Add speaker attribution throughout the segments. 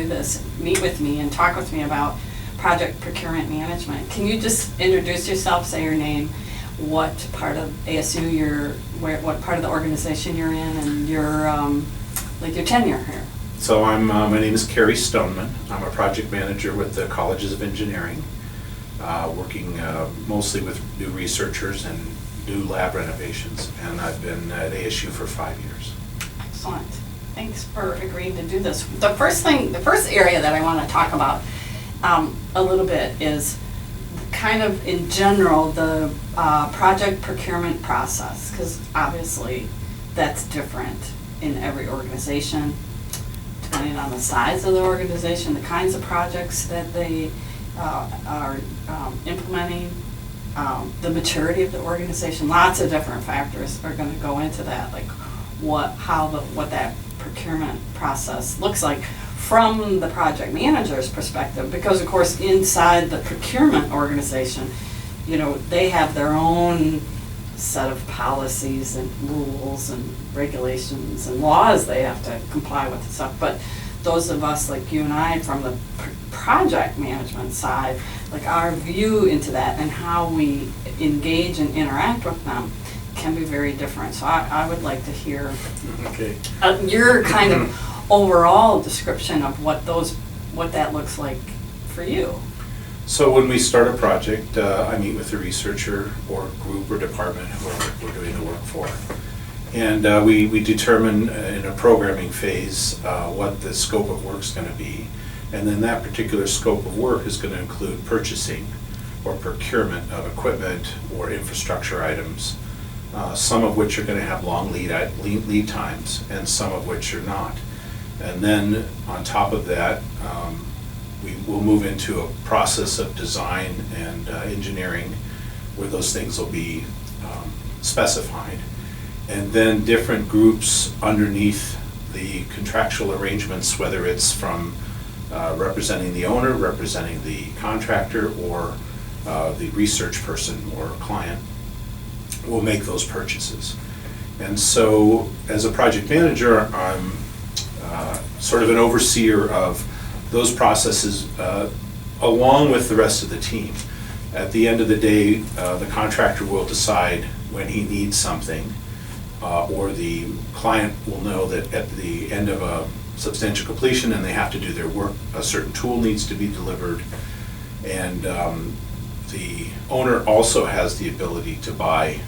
Speaker 1: do this, meet with me and talk with me about project procurement management. Can you just introduce yourself, say your name, what part of ASU what part of the organization you're in, and your tenure here?
Speaker 2: So my name is Cary Stoneman. I'm a project manager with the Colleges of Engineering, working mostly with new researchers and new lab renovations, and I've been at ASU for 5 years.
Speaker 1: Excellent. Thanks for agreeing to do this. The first area that I want to talk about a little bit is kind of in general the project procurement process, because obviously that's different in every organization, depending on the size of the organization, the kinds of projects that they are implementing, the maturity of the organization. Lots of different factors are going to go into that, like what that procurement process looks like from the project manager's perspective, because of course inside the procurement organization, they have their own set of policies and rules and regulations and laws they have to comply with and stuff. But those of us like you and I from the project management side, like our view into that and how we engage and interact with them can be very different. So I would like to hear your kind of overall description of what that looks like for you.
Speaker 2: So when we start a project, I meet with the researcher or group or department who we're doing the work for. And we determine in a programming phase what the scope of work is going to be. And then that particular scope of work is going to include purchasing or procurement of equipment or infrastructure items, some of which are going to have long lead times and some of which are not. And then on top of that, we will move into a process of design and engineering where those things will be specified. And then different groups underneath the contractual arrangements, whether it's from representing the owner, representing the contractor, or the research person or client, will make those purchases. And so as a project manager, I'm sort of an overseer of those processes along with the rest of the team. At the end of the day, the contractor will decide when he needs something, or the client will know that at the end of a substantial completion and they have to do their work, a certain tool needs to be delivered. And the owner also has the ability to buy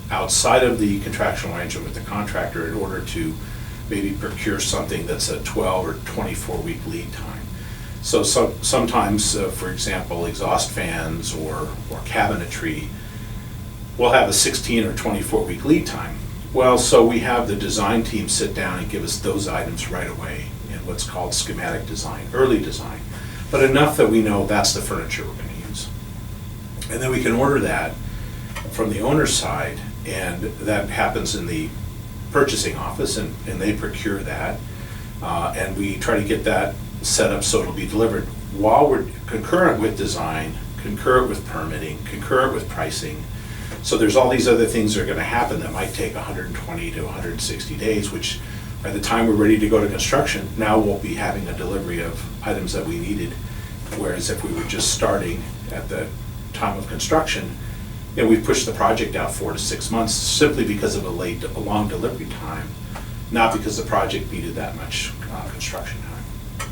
Speaker 2: outside of the contractual arrangement with the contractor in order to maybe procure something that's a 12 or 24-week lead time. So sometimes, for example, exhaust fans or cabinetry will have a 16 or 24-week lead time. Well, so we have the design team sit down and give us those items right away in what's called schematic design, early design, but enough that we know that's the furniture we're going to use. And then we can order that from the owner's side, and that happens in the purchasing office, and they procure that, and we try to get that set up so it'll be delivered while we're concurrent with design, concurrent with permitting, concurrent with pricing. So there's all these other things that are going to happen that might take 120 to 160 days, which by the time we're ready to go to construction, now we'll be having a delivery of items that we needed, whereas if we were just starting at the time of construction, we've pushed the project out 4 to 6 months simply because of a long delivery time, not because the project needed that much construction time.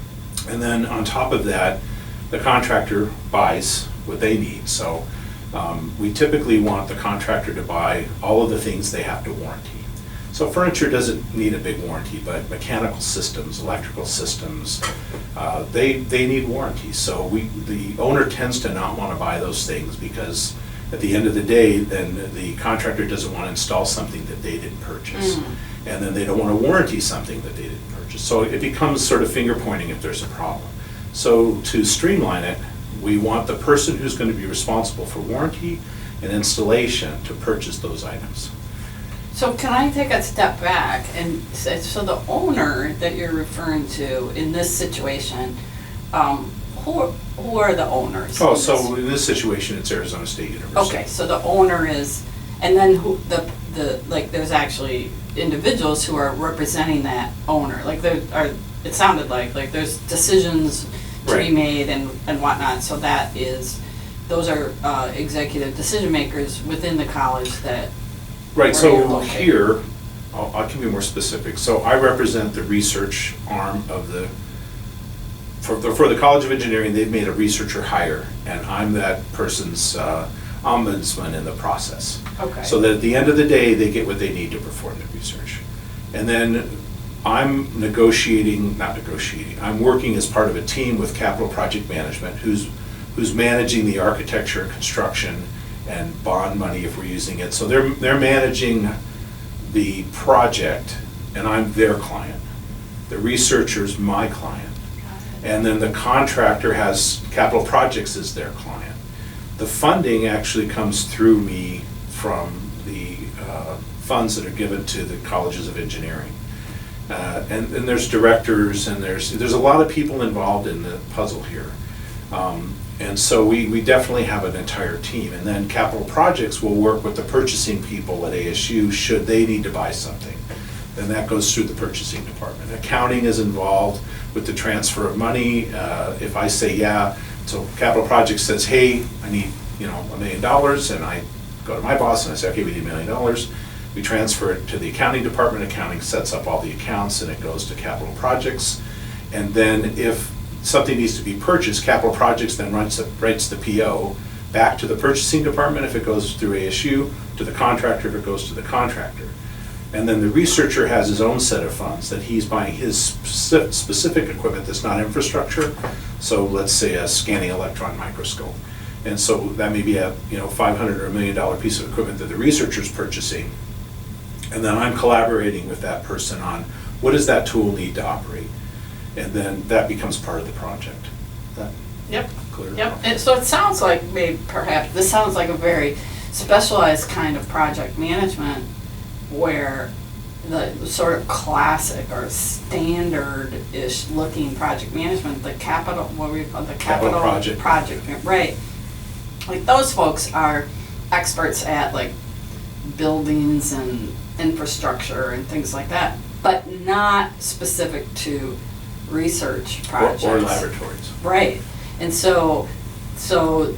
Speaker 2: And then on top of that, the contractor buys what they need. So we typically want the contractor to buy all of the things they have to warranty. So furniture doesn't need a big warranty, but mechanical systems, electrical systems, they need warranty. So the owner tends to not want to buy those things because at the end of the day, then the contractor doesn't want to install something that they didn't purchase. And then they don't want to warranty something that they didn't purchase. So it becomes sort of finger pointing if there's a problem. So to streamline it, we want the person who's going to be responsible for warranty and installation to purchase those items.
Speaker 1: So can I take a step back and say, so the owner that you're referring to in this situation, who are the owners?
Speaker 2: Oh, so in this situation, it's Arizona State University.
Speaker 1: Okay, so the owner is, and then who like there's actually individuals who are representing that owner. Like it sounded like there's decisions to be
Speaker 2: Right.
Speaker 1: made and whatnot, so those are executive decision makers within the college that.
Speaker 2: Right,
Speaker 1: where you're
Speaker 2: so
Speaker 1: located.
Speaker 2: here, I can be more specific. So I represent the research arm of for the College of Engineering, they've made a researcher hire, and I'm that person's ombudsman in the process.
Speaker 1: Okay.
Speaker 2: So that at the end of the day, they get what they need to perform the research. And then I'm I'm working as part of a team with Capital Project Management, who's managing the architecture and construction and bond money if we're using it. So they're managing the project, and I'm their client. The researcher's my client. And then the contractor has Capital Projects as their client. The funding actually comes through me from the funds that are given to the colleges of engineering. And there's directors, and there's a lot of people involved in the puzzle here. And so we definitely have an entire team. And then Capital Projects will work with the purchasing people at ASU should they need to buy something. Then that goes through the purchasing department. Accounting is involved with the transfer of money. If I say, yeah, so Capital Projects says, hey, I need $1 million, and I go to my boss and I say, okay, we need $1 million. We transfer it to the accounting department. Accounting sets up all the accounts, and it goes to Capital Projects. And then if something needs to be purchased, Capital Projects then writes the PO back to the purchasing department if it goes through ASU, to the contractor if it goes to the contractor. And then the researcher has his own set of funds that he's buying his specific equipment that's not infrastructure. So let's say a scanning electron microscope. And so that may be a $500 or $1 million piece of equipment that the researcher's purchasing. And then I'm collaborating with that person on what does that tool need to operate? And then that becomes part of the project. Is that
Speaker 1: Yep.
Speaker 2: clear?
Speaker 1: Yep, and so it sounds like this sounds like a very specialized kind of project management where the sort of classic or standard-ish looking project management, the capital, what we call the capital
Speaker 2: project.
Speaker 1: Right. Like those folks are experts at like buildings and infrastructure and things like that, but not specific to research projects.
Speaker 2: Or laboratories.
Speaker 1: Right, and so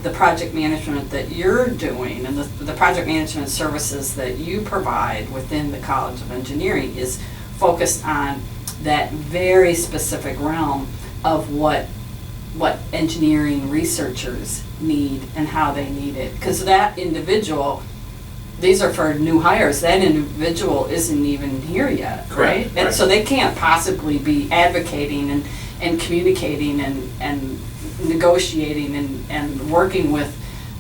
Speaker 1: the project management that you're doing and the project management services that you provide within the College of Engineering is focused on that very specific realm of what engineering researchers need and how they need it. Because that individual, these are for new hires, that individual isn't even here yet, right?
Speaker 2: Correct,
Speaker 1: And
Speaker 2: right.
Speaker 1: so they can't possibly be advocating and communicating and negotiating and working with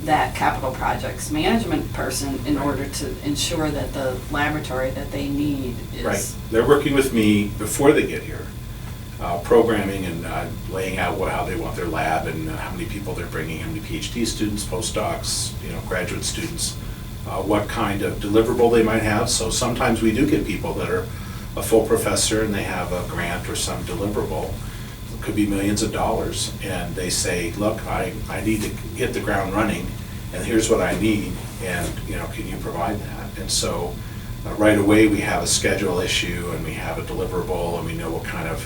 Speaker 1: that capital projects management person in
Speaker 2: Right.
Speaker 1: order to ensure that the laboratory that they need is.
Speaker 2: Right. They're working with me before they get here, programming and laying out how they want their lab and how many people they're bringing, how many PhD students, postdocs, graduate students, what kind of deliverable they might have. So sometimes we do get people that are a full professor and they have a grant or some deliverable. It could be millions of dollars, and they say, look, I need to hit the ground running, and here's what I need, and can you provide that? And so right away we have a schedule issue and we have a deliverable, and we know what kind of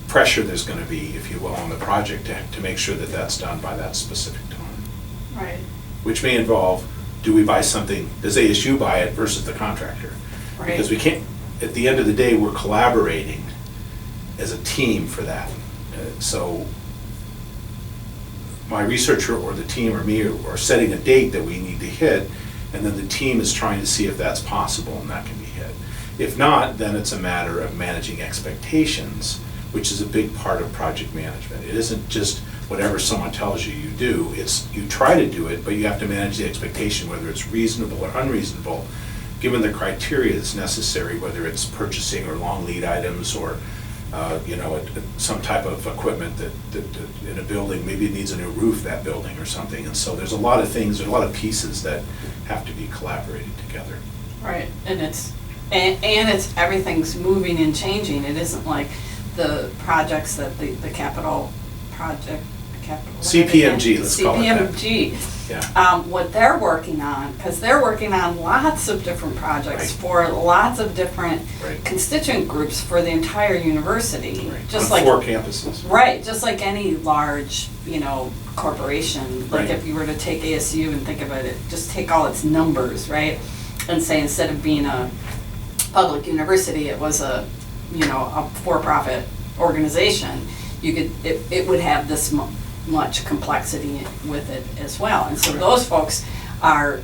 Speaker 2: pressure there's going to be, if you will, on the project to make sure that that's done by that specific time.
Speaker 1: Right.
Speaker 2: Which may involve, do we buy something, does ASU buy it versus the contractor?
Speaker 1: Right.
Speaker 2: Because we can't, at the end of the day, we're collaborating as a team for that. So my researcher or the team or me are setting a date that we need to hit, and then the team is trying to see if that's possible and that can be hit. If not, then it's a matter of managing expectations, which is a big part of project management. It isn't just whatever someone tells you you do, it's you try to do it, but you have to manage the expectation, whether it's reasonable or unreasonable, given the criteria that's necessary, whether it's purchasing or long lead items or some type of equipment that in a building, maybe it needs a new roof, that building or something. And so there's a lot of things, there's a lot of pieces that have to be collaborated together.
Speaker 1: Right, and it's everything's moving and changing. It isn't like the projects that the capital capital.
Speaker 2: CPMG, let's call it that.
Speaker 1: CPMG.
Speaker 2: Yeah.
Speaker 1: What they're working on, because they're working on lots of different projects
Speaker 2: Right.
Speaker 1: for lots of different
Speaker 2: Right.
Speaker 1: constituent groups for the entire university.
Speaker 2: Right.
Speaker 1: Just
Speaker 2: On
Speaker 1: like
Speaker 2: 4 campuses.
Speaker 1: Right, just like any large, corporation, like
Speaker 2: Right.
Speaker 1: if you were to take ASU and think about it, just take all its numbers, right? And say instead of being a public university, it was a for-profit organization, it would have this much complexity with it as well. And so those folks are,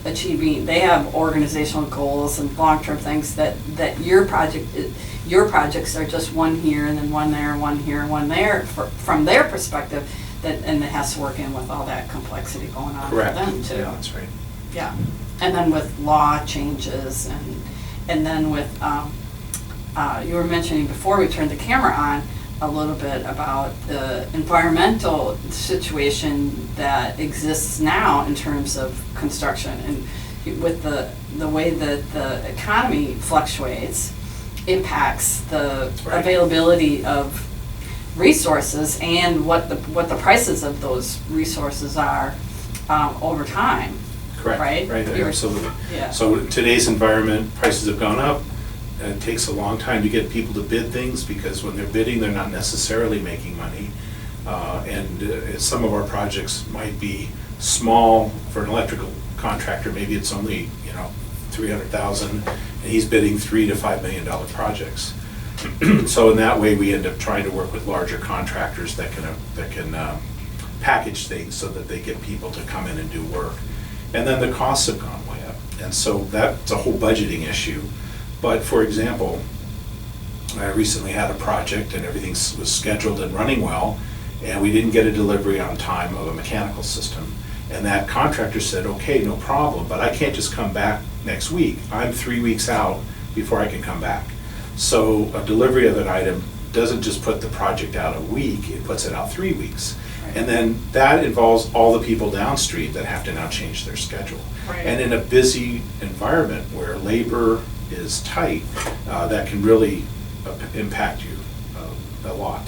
Speaker 1: achieving, they have organizational goals and long-term things that your projects are just one here and then one there and one here and one there from their perspective, and it has to work in with all that complexity going on for
Speaker 2: Correct.
Speaker 1: them too.
Speaker 2: Yeah, that's right.
Speaker 1: Yeah, and then with law changes and then with, you were mentioning before we turned the camera on a little bit about the environmental situation that exists now in terms of construction, and with the way that the economy fluctuates impacts the
Speaker 2: Right.
Speaker 1: availability of resources and what the prices of those resources are over time.
Speaker 2: Correct.
Speaker 1: Right?
Speaker 2: Right,
Speaker 1: You're-
Speaker 2: absolutely.
Speaker 1: Yeah.
Speaker 2: So in today's environment, prices have gone up. It takes a long time to get people to bid things because when they're bidding, they're not necessarily making money. Some of our projects might be small for an electrical contractor. Maybe it's only, $300,000 and he's bidding $3 to $5 million projects. So in that way, we end up trying to work with larger contractors that can package things so that they get people to come in and do work. And then the costs have gone way up. And so that's a whole budgeting issue. But for example, I recently had a project and everything was scheduled and running well, and we didn't get a delivery on time of a mechanical system. And that contractor said, okay, no problem, but I can't just come back next week. I'm 3 weeks out before I can come back. So a delivery of an item doesn't just put the project out a week, it puts it out 3 weeks.
Speaker 1: Right.
Speaker 2: And then that involves all the people downstream that have to now change their schedule.
Speaker 1: Right.
Speaker 2: And in a busy environment where labor is tight, that can really impact you a lot.